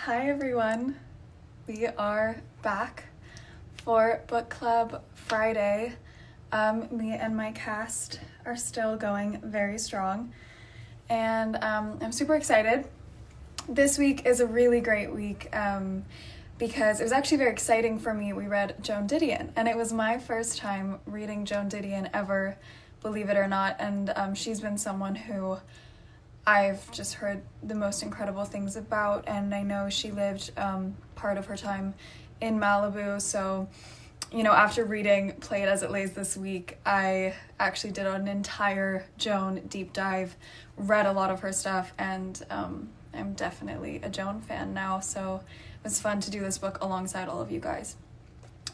Hi everyone, we are back for Book Club Friday. Me and my cast are still going very strong, and I'm super excited. This week is a really great week because it was actually very exciting for me. We read Joan Didion, and it was my first time reading Joan Didion ever, believe it or not, and she's been someone who I've just heard the most incredible things about, and I know she lived part of her time in Malibu, so, after reading Play It As It Lays this week, I actually did an entire Joan deep dive, read a lot of her stuff, and I'm definitely a Joan fan now, so it was fun to do this book alongside all of you guys.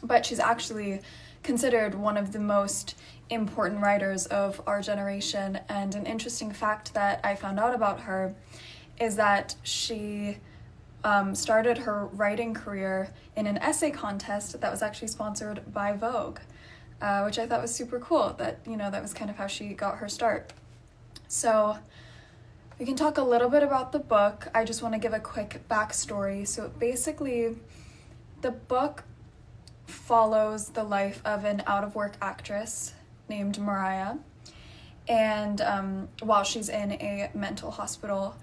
But she's actually considered one of the most important writers of our generation, and an interesting fact that I found out about her is that she started her writing career in an essay contest that was actually sponsored by Vogue, which I thought was super cool, that that was kind of how she got her start. So we can talk a little bit about the book. I just want to give a quick backstory. So basically, the book follows the life of an out-of-work actress named Mariah, and while she's in a mental hospital,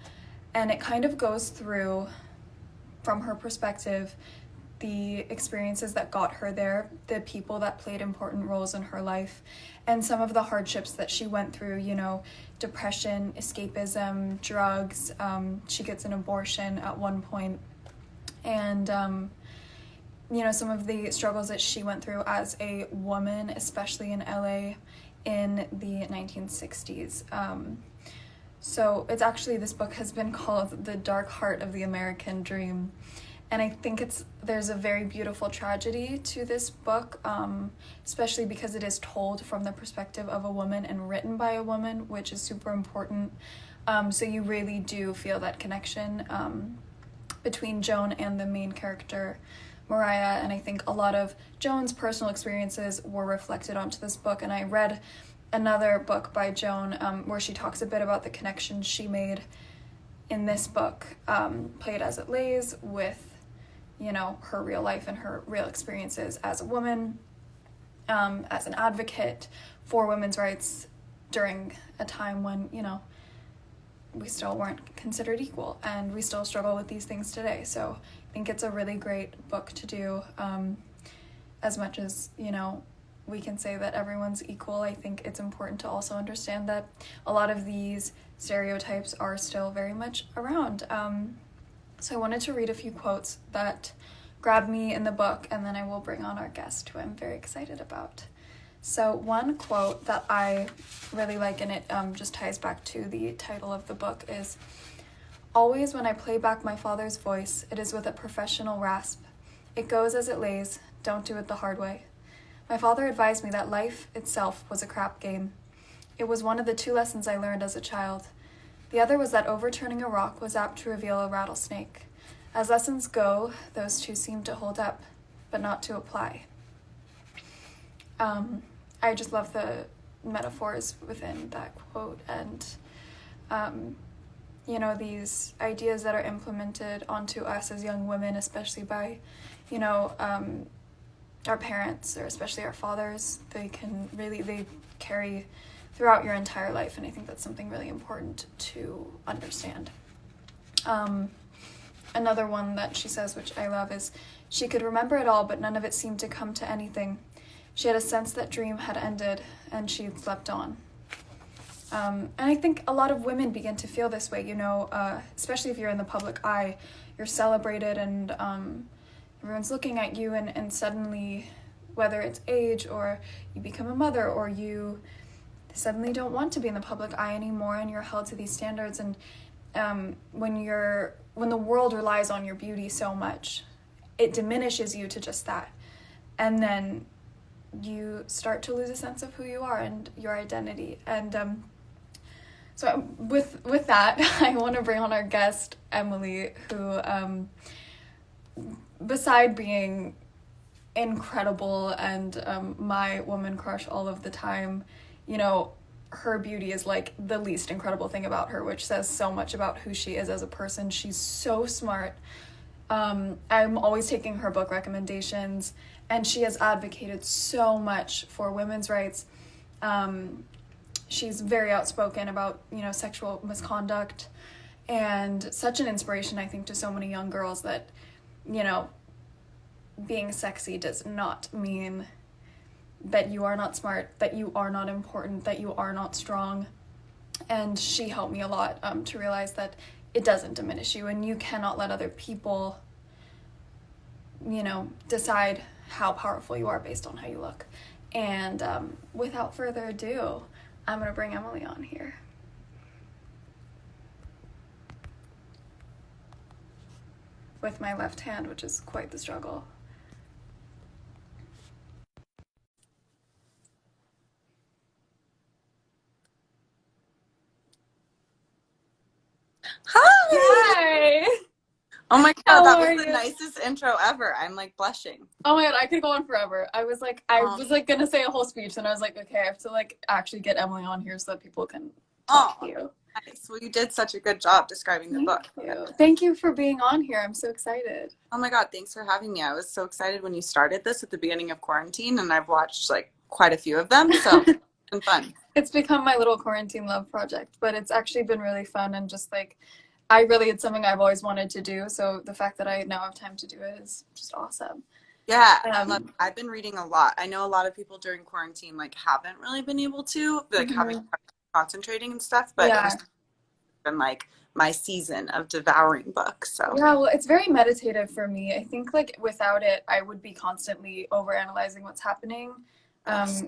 and it kind of goes through, from her perspective, the experiences that got her there, the people that played important roles in her life, and some of the hardships that she went through, depression, escapism, drugs. She gets an abortion at one point, and some of the struggles that she went through as a woman, especially in LA in the 1960s. So it's actually, this book has been called The Dark Heart of the American Dream. And I think there's a very beautiful tragedy to this book, especially because it is told from the perspective of a woman and written by a woman, which is super important. So you really do feel that connection between Joan and the main character, Mariah, and I think a lot of Joan's personal experiences were reflected onto this book. And I read another book by Joan where she talks a bit about the connections she made in this book, Play It As It Lays, with her real life and her real experiences as a woman, as an advocate for women's rights during a time when we still weren't considered equal, and we still struggle with these things today. So I think it's a really great book to do. As much as, we can say that everyone's equal, I think it's important to also understand that a lot of these stereotypes are still very much around. So I wanted to read a few quotes that grabbed me in the book, and then I will bring on our guest, who I'm very excited about. So one quote that I really like, and it just ties back to the title of the book, is, "Always when I play back my father's voice, it is with a professional rasp. It goes as it lays, don't do it the hard way. My father advised me that life itself was a crap game. It was one of the 2 lessons I learned as a child. The other was that overturning a rock was apt to reveal a rattlesnake. As lessons go, those 2 seem to hold up, but not to apply." I just love the metaphors within that quote, and these ideas that are implemented onto us as young women, especially by our parents, or especially our fathers. They carry throughout your entire life, and I think that's something really important to understand. Another one that she says, which I love, is, "She could remember it all, but none of it seemed to come to anything. She had a sense that dream had ended, and she slept on." And I think a lot of women begin to feel this way, especially if you're in the public eye. You're celebrated, and everyone's looking at you, and suddenly, whether it's age, or you become a mother, or you suddenly don't want to be in the public eye anymore, and you're held to these standards, and when the world relies on your beauty so much, it diminishes you to just that, and then you start to lose a sense of who you are and your identity. And so with that, I want to bring on our guest, Emily, who beside being incredible and my woman crush all of the time, her beauty is like the least incredible thing about her, which says so much about who she is as a person. She's so smart, I'm always taking her book recommendations, and she has advocated so much for women's rights. She's very outspoken about, sexual misconduct, and such an inspiration, I think, to so many young girls that, being sexy does not mean that you are not smart, that you are not important, that you are not strong. And she helped me a lot to realize that it doesn't diminish you, and you cannot let other people, decide how powerful you are based on how you look. And without further ado, I'm going to bring Emily on here. With my left hand, which is quite the struggle. Hi! Oh my god, that was the nicest intro ever. I'm like blushing. Oh my god, I could go on forever. I was gonna say a whole speech, and I was like, okay, I have to actually get Emily on here so that people can talk to you. Nice. Well, you did such a good job describing the book. Thank you for being on here. I'm so excited. Oh my god, thanks for having me. I was so excited when you started this at the beginning of quarantine, and I've watched quite a few of them, so it's been fun. It's become my little quarantine love project, but it's actually been really fun, and just it's something I've always wanted to do, so the fact that I now have time to do it is just awesome. Yeah, I've been reading a lot. I know a lot of people during quarantine haven't really been able to having concentrating and stuff, but it's been my season of devouring books. So yeah, well, it's very meditative for me. I think without it, I would be constantly overanalyzing what's happening.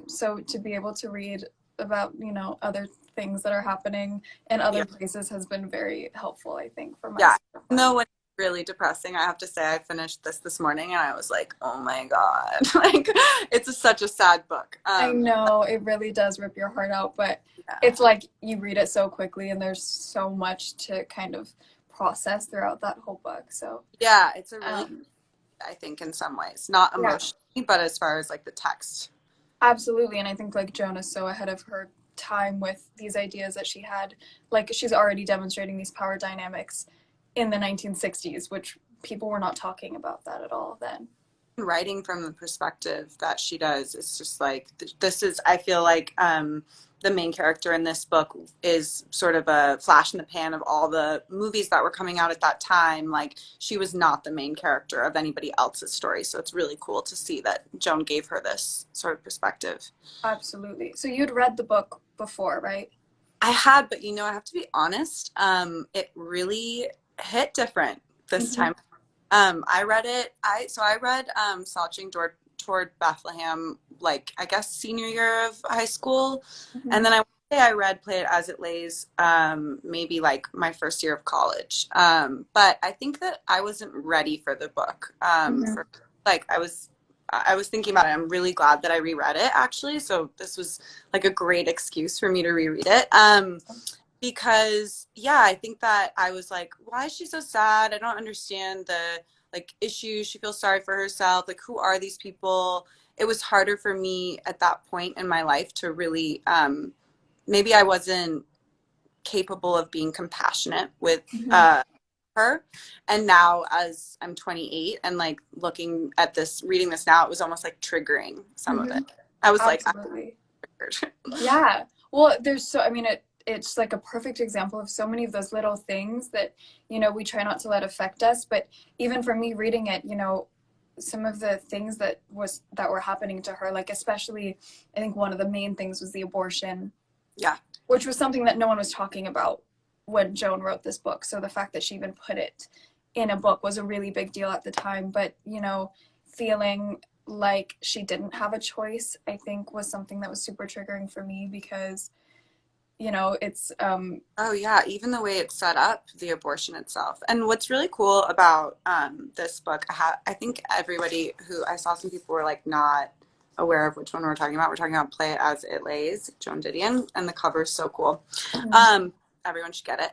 So to be able to read about other things that are happening in other places has been very helpful, I think, for myself. No, when it's really depressing, I have to say I finished this morning and I was like, oh my god, it's such a sad book. I know, it really does rip your heart out, but it's like you read it so quickly and there's so much to kind of process throughout that whole book. So yeah, it's a really I think in some ways, not emotionally, but as far as the text. Absolutely, and I think Joan is so ahead of her time with these ideas that she had. She's already demonstrating these power dynamics in the 1960s, which people were not talking about that at all then. Writing from the perspective that she does, it's just this is, I feel like the main character in this book is sort of a flash in the pan of all the movies that were coming out at that time. She was not the main character of anybody else's story, so it's really cool to see that Joan gave her this sort of perspective. Absolutely. So you'd read the book before, right? I had, but I have to be honest, it really hit different this time. I read it. I read Slouching Toward Bethlehem, I guess senior year of high school, and then I read Play It As It Lays, maybe my first year of college. But I think that I wasn't ready for the book. I was thinking about it. I'm really glad that I reread it actually. So this was a great excuse for me to reread it. Because I think that I was why is she so sad? I don't understand the issues. She feels sorry for herself. Who are these people? It was harder for me at that point in my life to really, maybe I wasn't capable of being compassionate with her. And now as I'm 28 and looking at this, reading this now, it was almost triggering some of it. I was absolutely. Yeah. Well, it's a perfect example of so many of those little things that, we try not to let affect us. But even for me reading it, some of the things that were happening to her, especially, I think one of the main things was the abortion. Yeah. Which was something that no one was talking about when Joan wrote this book. So the fact that she even put it in a book was a really big deal at the time. But, feeling like she didn't have a choice, I think was something that was super triggering for me because it's oh yeah, even the way it's set up, the abortion itself. And what's really cool about this book, I think everybody who I saw, some people were not aware of which one we're talking about. We're talking about Play It As It Lays, Joan Didion, and the cover is so cool. Everyone should get it.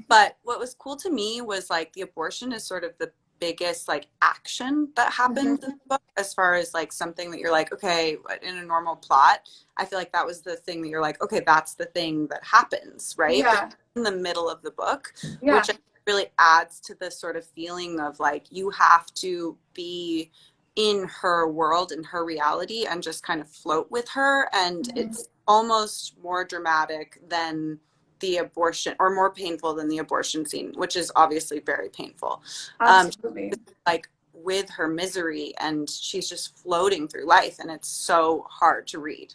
But what was cool to me was the abortion is sort of the biggest action that happened in the book, as far as something that you're okay, in a normal plot, I feel that was the thing that you're okay, that's the thing that happens, right? Yeah. In the middle of the book, yeah. which really adds to the sort of feeling of like you have to be in her world, in her reality, and just kind of float with her. And it's almost more dramatic than the abortion, or more painful than the abortion scene, which is obviously very painful. Absolutely. Like with her misery, and she's just floating through life, and it's so hard to read.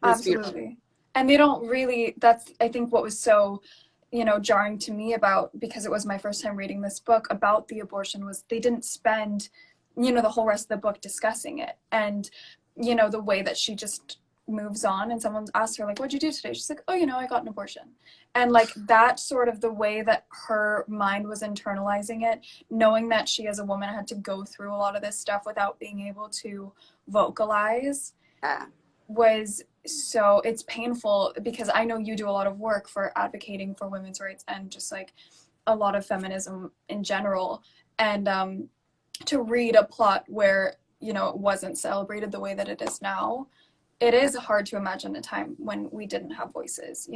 And it's beautiful. Absolutely. And they don't really, that's, I think, what was so, jarring to me about, because it was my first time reading this book about the abortion, was they didn't spend, the whole rest of the book discussing it. And, the way that she just moves on, and someone asks her, like, what'd you do today? She's like, oh, I got an abortion. And like that sort of the way that her mind was internalizing it, knowing that she as a woman had to go through a lot of this stuff without being able to vocalize, Yeah. was so, it's painful, because I know you do a lot of work for advocating for women's rights and just like a lot of feminism in general. And to read a plot where, it wasn't celebrated the way that it is now, it is hard to imagine a time when we didn't have voices.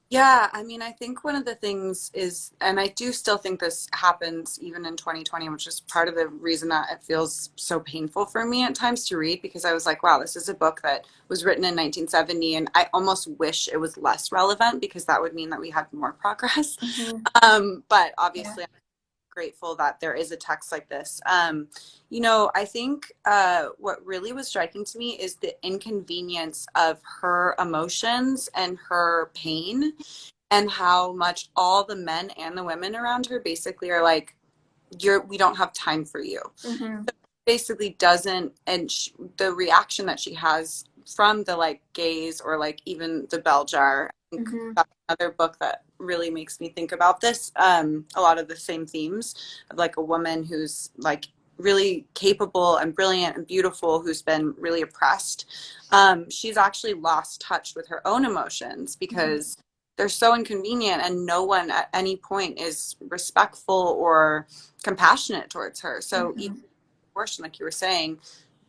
Yeah, I mean, I think one of the things is, and I do still think this happens even in 2020, which is part of the reason that it feels so painful for me at times to read, because I was like, wow, this is a book that was written in 1970, and I almost wish it was less relevant, because that would mean that we had more progress. But obviously, Yeah. I'm grateful that there is a text like this. I think what really was striking to me is the inconvenience of her emotions and her pain, and how much all the men and the women around her basically are like, we don't have time for you. Basically doesn't, and the reaction that she has from the like gays, or like even the bell jar, I think that's another book that really makes me think about this, a lot of the same themes of like a woman who's like really capable and brilliant and beautiful, who's been really oppressed. She's actually lost touch with her own emotions, because they're so inconvenient, and no one at any point is respectful or compassionate towards her. So even abortion, like you were saying,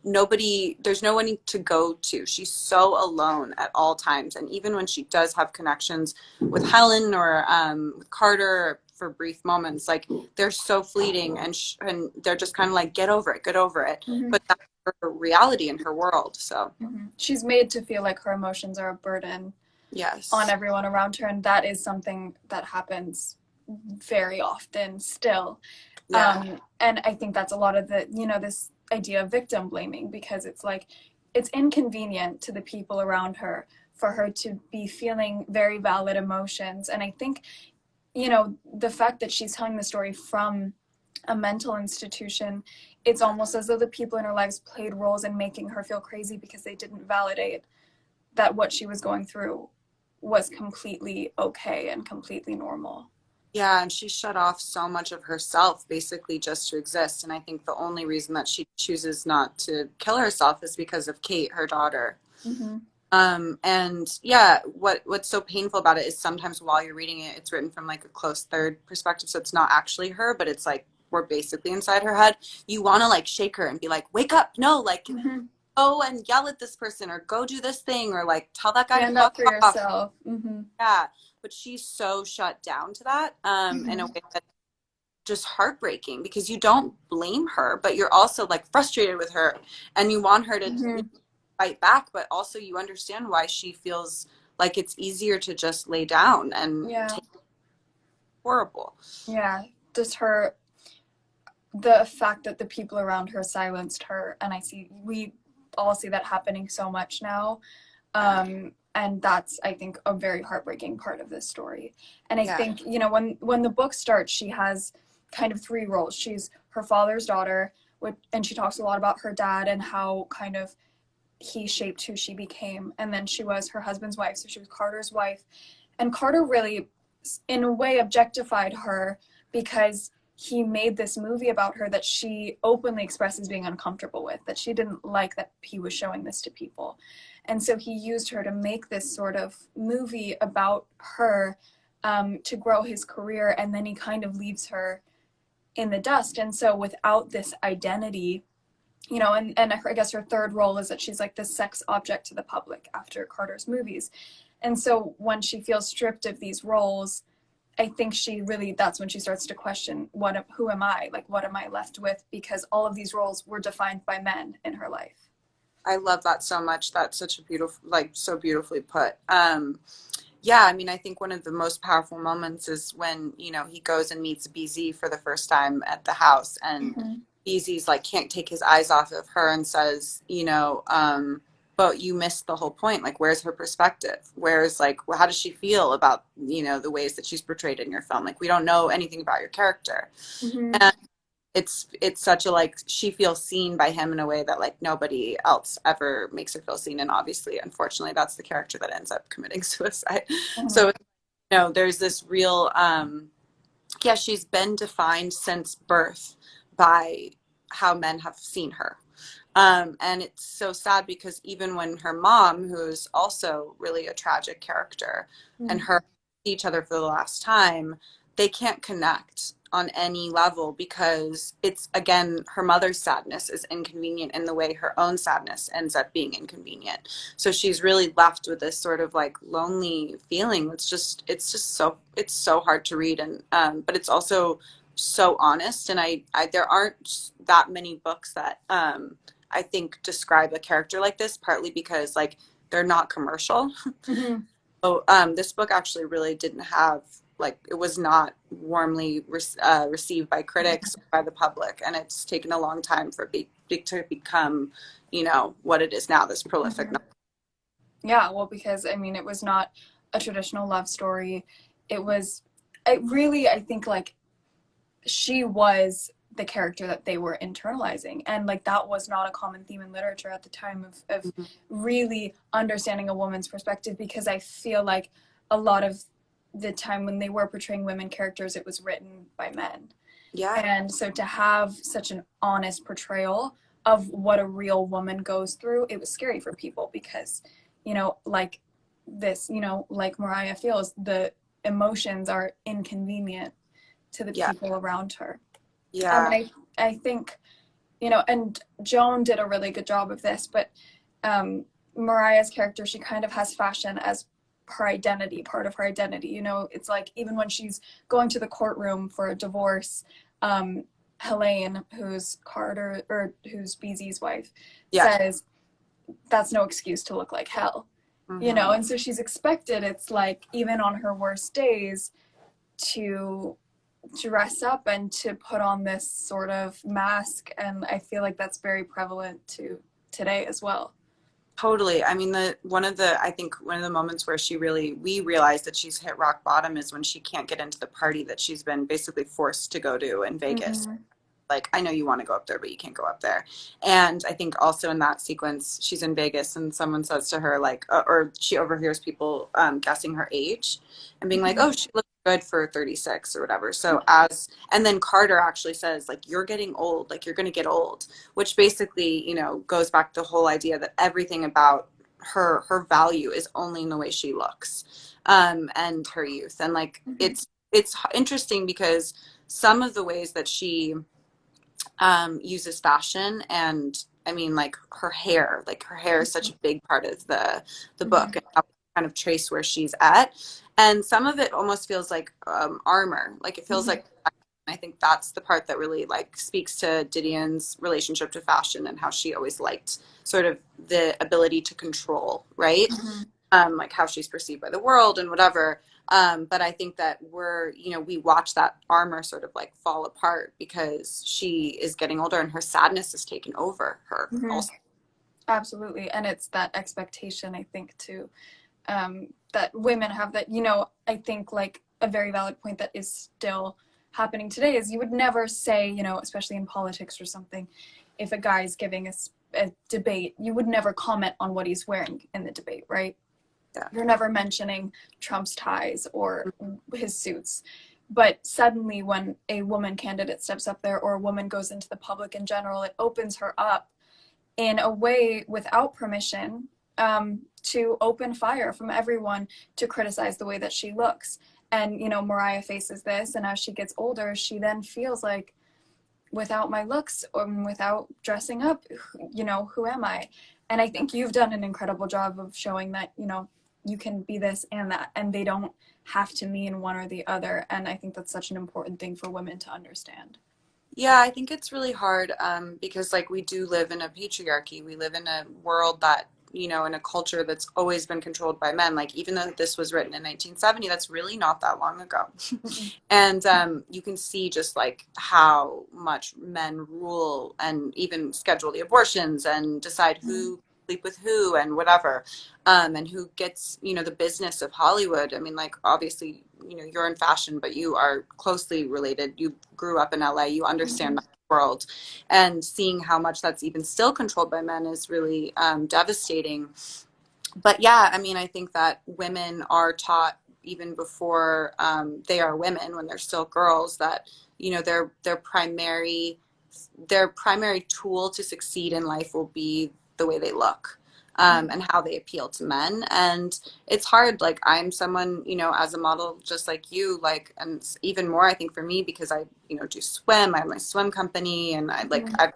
there's no one to go to. She's so alone at all times. And even when she does have connections with Helen, or with Carter for brief moments, like they're so fleeting, and they're just kind of like, get over it, get over it. But that's her reality in her world. So she's made to feel like her emotions are a burden on everyone around her, and that is something that happens very often still. And I think that's a lot of the, this idea of victim blaming, because it's like, it's inconvenient to the people around her for her to be feeling very valid emotions. And I think, the fact that she's telling the story from a mental institution, it's almost as though the people in her lives played roles in making her feel crazy, because they didn't validate that what she was going through was completely okay and completely normal. Yeah, and she shut off so much of herself basically just to exist. And I think the only reason that she chooses not to kill herself is because of Kate, her daughter. And yeah, what's so painful about it is sometimes while you're reading it, it's written from like a close third perspective. So it's not actually her, but it's like we're basically inside her head. You want to like shake her and be like, wake up. No, like go and yell at this person, or go do this thing, or like tell that guy to stand up fuck for off. yourself. Yeah, but she's so shut down to that in a way that's just heartbreaking, because you don't blame her, but you're also like frustrated with her, and you want her to fight back, but also you understand why she feels like it's easier to just lay down and take horrible. Yeah, just the fact that the people around her silenced her, and we all see that happening so much now. And that's, I think, a very heartbreaking part of this story. And I think, when the book starts, she has kind of three roles. She's her father's daughter, and she talks a lot about her dad and how kind of he shaped who she became. And then she was her husband's wife, so she was Carter's wife. And Carter really, in a way, objectified her, because he made this movie about her that she openly expresses being uncomfortable with, that she didn't like that he was showing this to people. And so he used her to make this sort of movie about her, to grow his career, and then he kind of leaves her in the dust. And so without this identity, and I guess her third role is that she's like this sex object to the public after Carter's movies. And so when she feels stripped of these roles, I think she really, that's when she starts to question, who am I? Like, what am I left with? Because all of these roles were defined by men in her life. I love that so much. That's such a beautiful, like, so beautifully put. Yeah, I mean, I think one of the most powerful moments is when, you know, he goes and meets BZ for the first time at the house, and BZ's like can't take his eyes off of her and says, you know, but you missed the whole point. Like, where's her perspective? Where's like, how does she feel about, you know, the ways that she's portrayed in your film? Like, we don't know anything about your character. Mm-hmm. And it's such a, like, she feels seen by him in a way that like nobody else ever makes her feel seen. And obviously, unfortunately, that's the character that ends up committing suicide. Mm-hmm. So, you know, there's this real yeah, she's been defined since birth by how men have seen her. And it's so sad because even when her mom, who's also really a tragic character, and her see each other for the last time, they can't connect on any level because it's, again, her mother's sadness is inconvenient in the way her own sadness ends up being inconvenient. So she's really left with this sort of like lonely feeling. It's so hard to read, and but it's also so honest. And I there aren't that many books that I think describe a character like this, partly because like they're not commercial. Mm-hmm. So this book actually really didn't have, like, it was not warmly received by critics or by the public, and it's taken a long time for it to become, you know, what it is now, this prolific novel. Yeah, well, because I mean, it was not a traditional love story. I think like she was the character that they were internalizing, and like that was not a common theme in literature at the time of really understanding a woman's perspective, because I feel like a lot of the time when they were portraying women characters, it was written by men. Yeah, And so to have such an honest portrayal of what a real woman goes through, it was scary for people because, you know, like this, you know, like Mariah feels, the emotions are inconvenient to the yeah, people around her. And yeah, I think, you know, and Joan did a really good job of this, but Mariah's character, she kind of has fashion as her identity, part of her identity. You know, it's like even when she's going to the courtroom for a divorce, Helene, who's Carter, or who's BZ's wife, yeah. says, that's no excuse to look like hell. You know, and so she's expected, it's like, even on her worst days, to dress up and to put on this sort of mask, and I feel like that's very prevalent to today as well. Totally. I mean, I think one of the moments where we realize that she's hit rock bottom is when she can't get into the party that she's been basically forced to go to in Vegas. Mm-hmm. Like, I know you want to go up there, but you can't go up there. And I think also in that sequence, she's in Vegas and someone says to her, like, or she overhears people guessing her age and being like, oh, she looks good for 36 or whatever. So and then Carter actually says, like, you're getting old, like, you're going to get old, which basically, you know, goes back to the whole idea that everything about her value is only in the way she looks, and her youth. And like, it's interesting because some of the ways that she uses fashion, and I mean, like her hair is such a big part of the book, and how we kind of trace where she's at, and some of it almost feels like armor, like it feels like, I think that's the part that really like speaks to Didion's relationship to fashion and how she always liked sort of the ability to control, right? Like how she's perceived by the world and whatever. But I think that we watch that armor sort of like fall apart because she is getting older and her sadness has taken over her also. Absolutely. And it's that expectation, I think, too, that women have, that, you know, I think like a very valid point that is still happening today is you would never say, you know, especially in politics or something, if a guy's giving a debate, you would never comment on what he's wearing in the debate, right? Yeah. You're never mentioning Trump's ties or his suits. But suddenly when a woman candidate steps up there, or a woman goes into the public in general, it opens her up in a way without permission, to open fire from everyone to criticize the way that she looks. And, you know, Mariah faces this, and as she gets older, she then feels like, without my looks or without dressing up, you know, who am I? And I think you've done an incredible job of showing that, you know, you can be this and that, and they don't have to mean one or the other. And I think that's such an important thing for women to understand. Yeah, I think it's really hard because, like, we do live in a patriarchy. We live in a world that, in a culture that's always been controlled by men. Like, even though this was written in 1970, that's really not that long ago. Mm-hmm. And you can see just like how much men rule and even schedule the abortions and decide who sleep with who and whatever, and who gets, the business of Hollywood. I mean, like, obviously, you're in fashion, but you are closely related. You grew up in LA, you understand Mm-hmm. that world, and seeing how much that's even still controlled by men is really devastating. But yeah, I mean, I think that women are taught even before they are women, when they're still girls, that their primary tool to succeed in life will be the way they look, and how they appeal to men. And it's hard. Like, I'm someone, as a model, just like you, like, and even more, I think, for me, because I, do swim. I have my swim company, and Mm-hmm. I've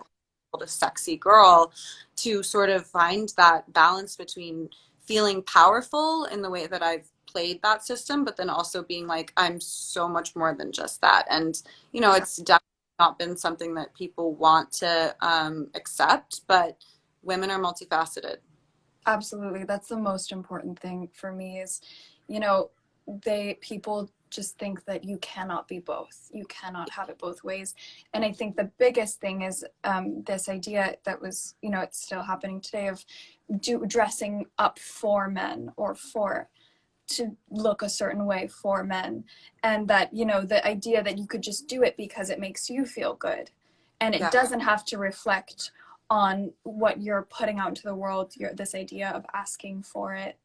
called a sexy girl, to sort of find that balance between feeling powerful in the way that I've played that system, but then also being like, I'm so much more than just that. And, it's definitely not been something that people want to accept, but women are multifaceted. Absolutely. That's the most important thing for me is, you know, people just think that you cannot be both. You cannot have it both ways. And I think the biggest thing is this idea that was, it's still happening today of dressing up for men or to look a certain way for men. And that, the idea that you could just do it because it makes you feel good. And it Yeah. doesn't have to reflect on what you're putting out into the world, this idea of asking for it.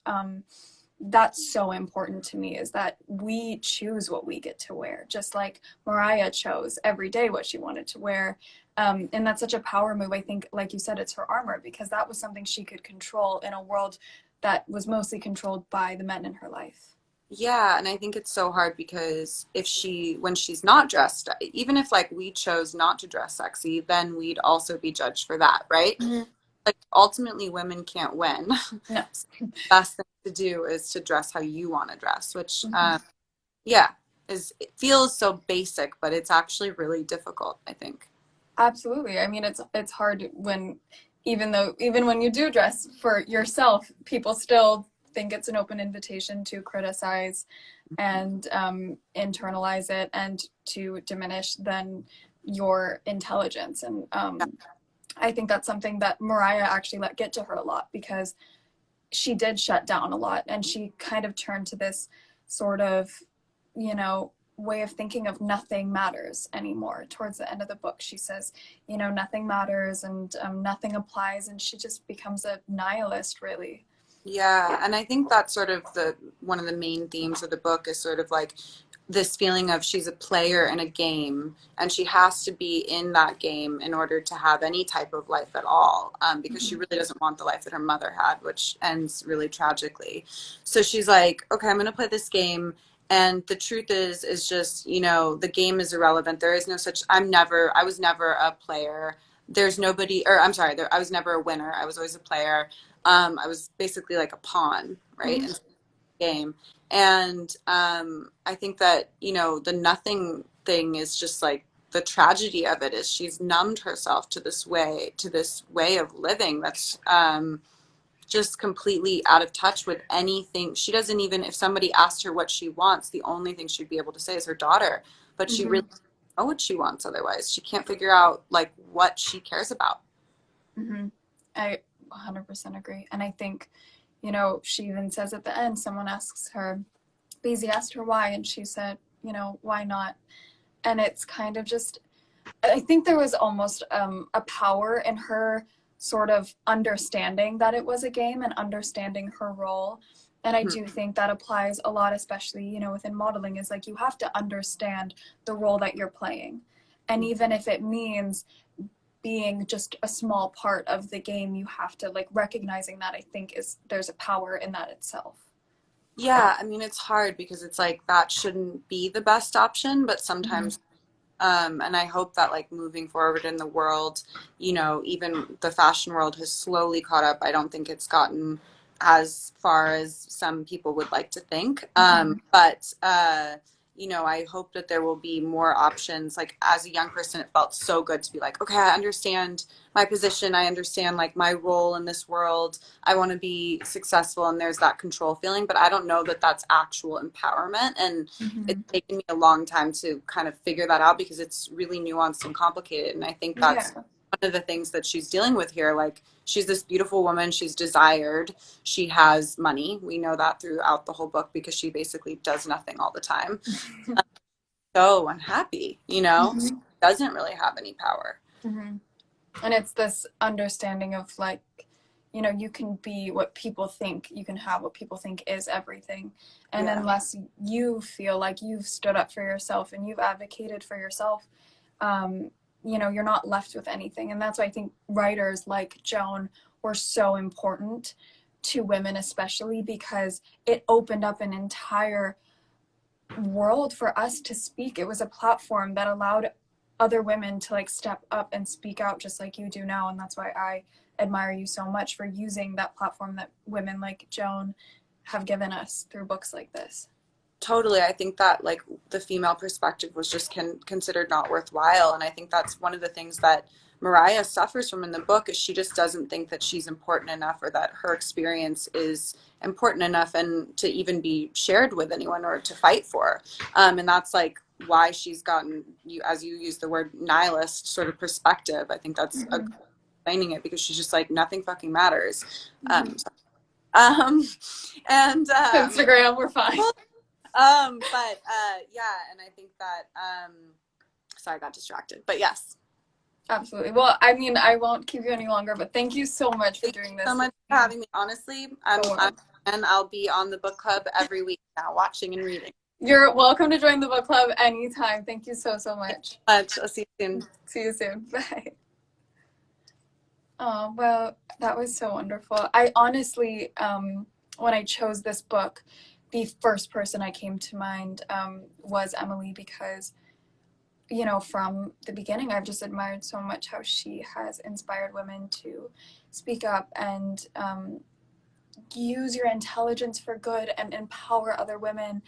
That's so important to me, is that we choose what we get to wear, just like Mariah chose every day what she wanted to wear. And that's such a power move. I think, like you said, it's her armor, because that was something she could control in a world that was mostly controlled by the men in her life. Yeah, and I think it's so hard because when she's not dressed, even if like we chose not to dress sexy, then we'd also be judged for that, right? Mm-hmm. Like, ultimately, women can't win. No. So the best thing to do is to dress how you want to dress, which, Mm-hmm. yeah, it feels so basic, but it's actually really difficult, I think. Absolutely. I mean, it's hard when, even when you do dress for yourself, people still think it's an open invitation to criticize and internalize it, and to diminish then your intelligence. And I think that's something that Mariah actually let get to her a lot, because she did shut down a lot, and she kind of turned to this sort of, way of thinking of nothing matters anymore. Towards the end of the book, she says, nothing matters, and nothing applies, and she just becomes a nihilist, really. Yeah, and I think that's sort of one of the main themes of the book, is sort of like this feeling of she's a player in a game, and she has to be in that game in order to have any type of life at all, because she Mm-hmm. really doesn't want the life that her mother had, which ends really tragically. So she's like, okay, I'm going to play this game. And the truth is just, the game is irrelevant. There is no such, I was never a player. There's nobody, or I'm sorry, I was never a winner. I was always a player. I was basically like a pawn, right? Mm-hmm. In the game. And I think that, the nothing thing is just like the tragedy of it, is she's numbed herself to this way of living that's just completely out of touch with anything. She doesn't even, if somebody asked her what she wants, the only thing she'd be able to say is her daughter. But she Mm-hmm. really doesn't know what she wants otherwise. She can't figure out like what she cares about. Mm-hmm. I 100% agree. And I think, she even says at the end, someone asks her, Beezy asked her why, and she said, why not? And it's kind of just, I think there was almost a power in her sort of understanding that it was a game and understanding her role. And I Mhm. do think that applies a lot, especially, within modeling, is like you have to understand the role that you're playing. And even if it means being just a small part of the game, you have to, like, recognizing that, I think, there's a power in that itself. Yeah, I mean, it's hard because it's like that shouldn't be the best option, but Mm-hmm. sometimes, and I hope that like moving forward in the world, even the fashion world has slowly caught up. I don't think it's gotten as far as some people would like to think. But you know, I hope that there will be more options. Like as a young person, it felt so good to be like, okay, I understand my position. I understand like my role in this world. I want to be successful, and there's that control feeling. But I don't know that that's actual empowerment, and it's taken me a long time to kind of figure that out because it's really nuanced and complicated. And I think that's one of the things that she's dealing with here. Like she's this beautiful woman. She's desired. She has money. We know that throughout the whole book because she basically does nothing all the time. So unhappy, you know, so doesn't really have any power. And it's this understanding of like, you know, you can be what people think, you can have what people think is everything. And unless you feel like you've stood up for yourself and you've advocated for yourself, you know, you're not left with anything. And that's why I think writers like Joan were so important to women, especially because it opened up an entire world for us to speak. It was a platform that allowed other women to like step up and speak out just like you do now. And that's why I admire you so much for using that platform that women like Joan have given us through books like this. Totally. I think that like the female perspective was just considered not worthwhile. And I think that's one of the things that Mariah suffers from in the book is she just doesn't think that she's important enough or that her experience is important enough and to even be shared with anyone or to fight for. And that's like why she's gotten, you as you use the word, nihilist sort of perspective. I think that's explaining it because she's just like, nothing fucking matters. And Instagram, we're fine. But yeah, and I think that sorry, I got distracted. But yes. Absolutely. Well, I mean, I won't keep you any longer, but thank you so much for doing this. Thank you so much for having me. Honestly, and I'll be on the book club every week now, watching and reading. You're welcome to join the book club anytime. Thank you so much. I'll see you soon. See you soon. Bye. Oh, well, that was so wonderful. I honestly, when I chose this book, the first person I came to mind was Emily because, you know, from the beginning, I've just admired so much how she has inspired women to speak up and use your intelligence for good and empower other women.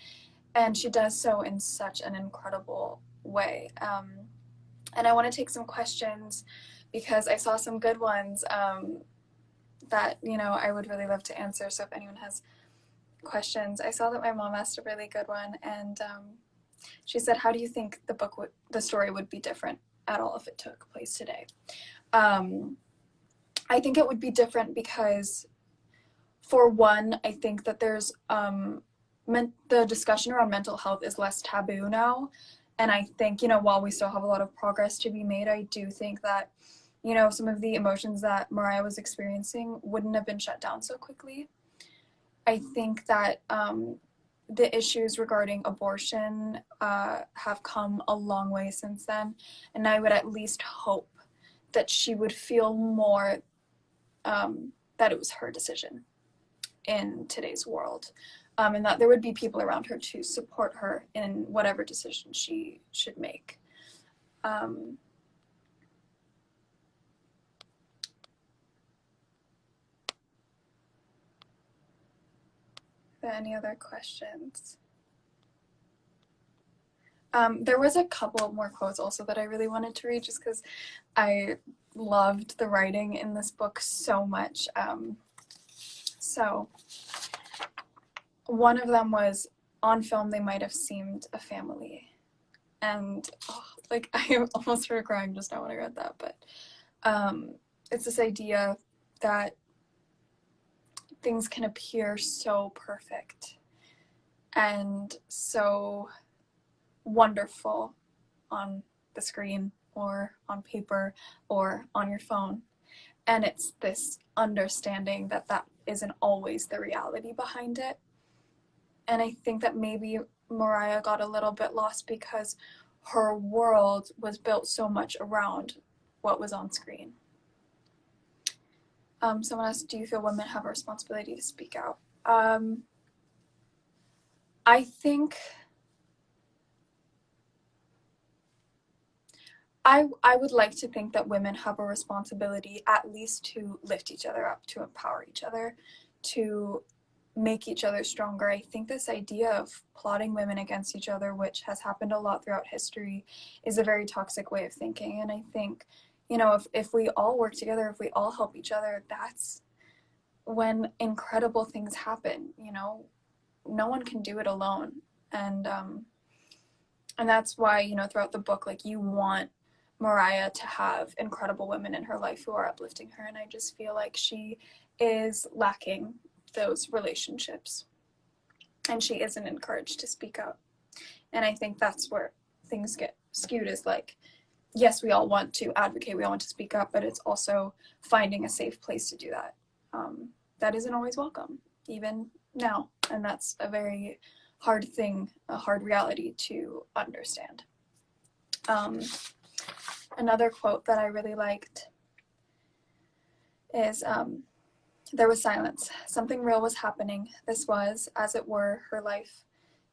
And she does so in such an incredible way. And I want to take some questions because I saw some good ones that, you know, I would really love to answer. So if anyone has questions, I saw that my mom asked a really good one. And she said, how do you think the story would be different at all if it took place today? I think it would be different because, for one, I think that there's the discussion around mental health is less taboo now. And I think, you know, while we still have a lot of progress to be made, I do think that, you know, some of the emotions that Mariah was experiencing wouldn't have been shut down so quickly. I think that the issues regarding abortion have come a long way since then. And I would at least hope that she would feel more that it was her decision in today's world. And that there would be people around her to support her in whatever decision she should make. Are there any other questions? There was a couple of more quotes also that I really wanted to read just because I loved the writing in this book so much. So one of them was, on film they might have seemed a family. And like I almost started crying just now when I read that, but it's this idea that things can appear so perfect and so wonderful on the screen or on paper or on your phone, and it's this understanding that that isn't always the reality behind it. And I think that maybe Mariah got a little bit lost because her world was built so much around what was on screen. Someone asked, do you feel women have a responsibility to speak out? I think I would like to think that women have a responsibility at least to lift each other up, to empower each other, to make each other stronger. I think this idea of plotting women against each other, which has happened a lot throughout history, is a very toxic way of thinking. And I think, if we all work together, if we all help each other, that's when incredible things happen. No one can do it alone. And that's why, throughout the book, like, you want Mariah to have incredible women in her life who are uplifting her. And I just feel like she is lacking those relationships, and she isn't encouraged to speak up. And I think that's where things get skewed, is like, yes, we all want to advocate, we all want to speak up, but it's also finding a safe place to do that. That isn't always welcome, even now, and that's a very hard thing, a hard reality to understand. Another quote that I really liked is, there was silence. Something real was happening. This was, as it were, her life.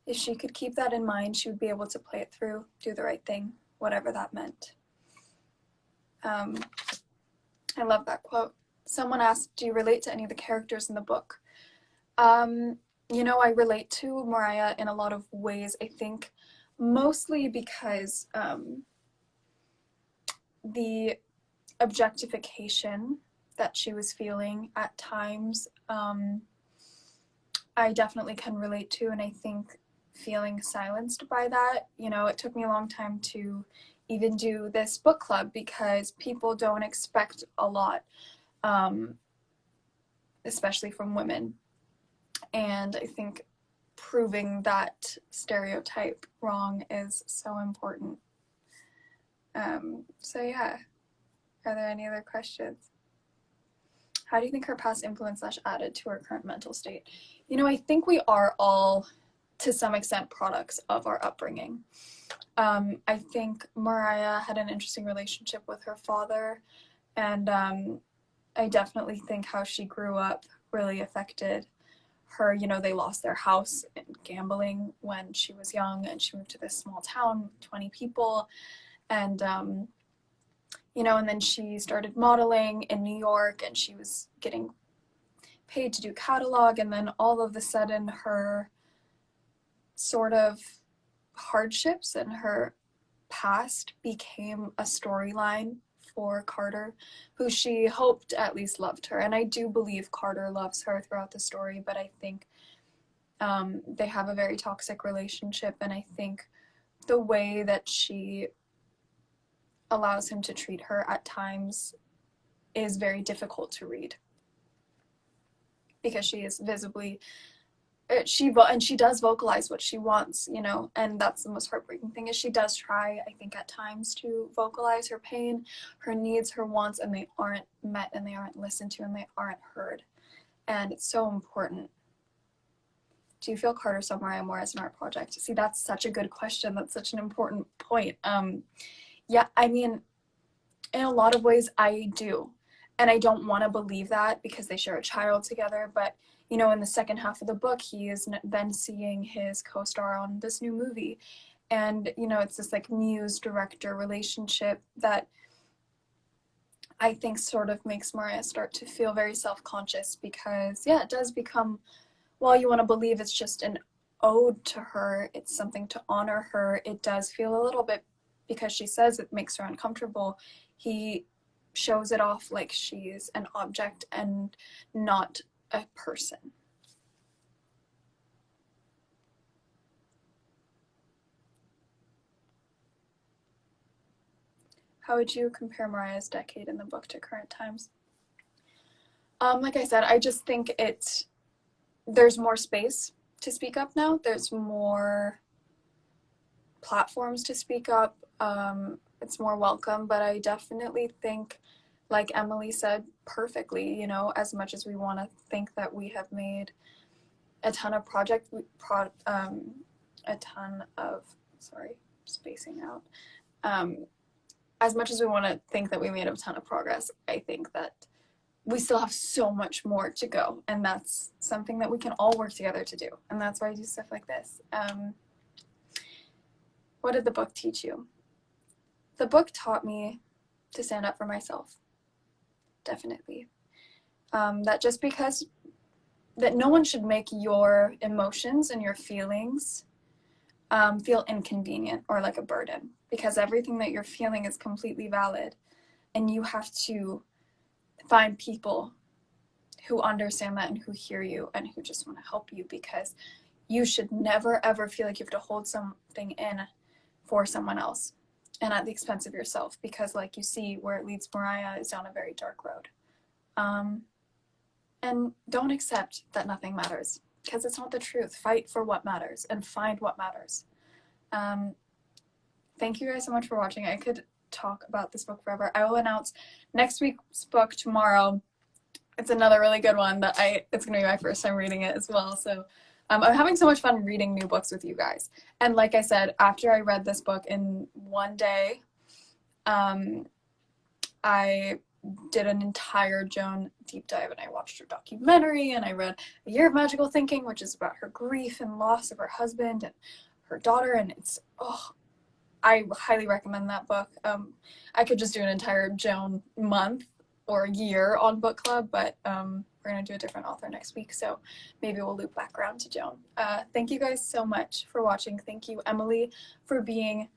If she could keep that in mind, she would be able to play it through, do the right thing, whatever that meant. I love that quote. Someone asked, do you relate to any of the characters in the book? I relate to Mariah in a lot of ways. I think mostly because the objectification that she was feeling at times, I definitely can relate to, and I think feeling silenced by that, it took me a long time to even do this book club, because people don't expect a lot, especially from women, and I think proving that stereotype wrong is so important. So yeah, are there any other questions? How do you think her past influence / added to her current mental state? I think we are all, to some extent, products of our upbringing. I think Mariah had an interesting relationship with her father, and I definitely think how she grew up really affected her. They lost their house in gambling when she was young, and she moved to this small town, 20 people, and and then she started modeling in New York, and she was getting paid to do catalog, and then all of a sudden her sort of hardships and her past became a storyline for Carter, who she hoped at least loved her. And I do believe Carter loves her throughout the story, but I think they have a very toxic relationship, and I think the way that she allows him to treat her at times is very difficult to read, because she is visibly, she does vocalize what she wants, and that's the most heartbreaking thing, is she does try, I think, at times to vocalize her pain, her needs, her wants, and they aren't met, and they aren't listened to, and they aren't heard. And it's so important. Do you feel Carter saw Mariah more as an art project? See, that's such a good question. That's such an important point. Yeah, I mean, in a lot of ways I do, and I don't want to believe that, because they share a child together, but in the second half of the book, he is then seeing his co-star on this new movie, and it's this like muse director relationship that I think sort of makes Mariah start to feel very self-conscious, because it does become, while you want to believe it's just an ode to her, it's something to honor her, it does feel a little bit, because she says it makes her uncomfortable, he shows it off like she's an object and not a person. How would you compare Mariah's decade in the book to current times? Like I said, I just think there's more space to speak up now. There's more platforms to speak up. It's more welcome, but I definitely think, like Emily said perfectly, as much as we want to think that we have made a ton of spacing out. As much as we want to think that we made a ton of progress, I think that we still have so much more to go, and that's something that we can all work together to do, and that's why I do stuff like this. What did the book teach you? The book taught me to stand up for myself, definitely. That just because that no one should make your emotions and your feelings feel inconvenient or like a burden, because everything that you're feeling is completely valid, and you have to find people who understand that and who hear you and who just want to help you, because you should never ever feel like you have to hold something in for someone else and at the expense of yourself, because like you see where it leads Mariah is down a very dark road. And don't accept that nothing matters, because it's not the truth. Fight for what matters and find what matters. Thank you guys so much for watching. I could talk about this book forever. I will announce next week's book tomorrow. It's another really good one that it's going to be my first time reading it as well. So I'm having so much fun reading new books with you guys. And like I said, after I read this book in one day, I did an entire Joan deep dive, and I watched her documentary, and I read A Year of Magical Thinking, which is about her grief and loss of her husband and her daughter, and I highly recommend that book. I could just do an entire Joan month or year on book club, but we're going to do a different author next week, so maybe we'll loop back around to Joan. Thank you guys so much for watching. Thank you, Emily, for being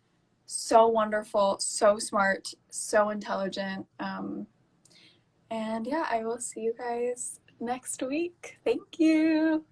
so wonderful, so smart, so intelligent. And yeah, I will see you guys next week. Thank you.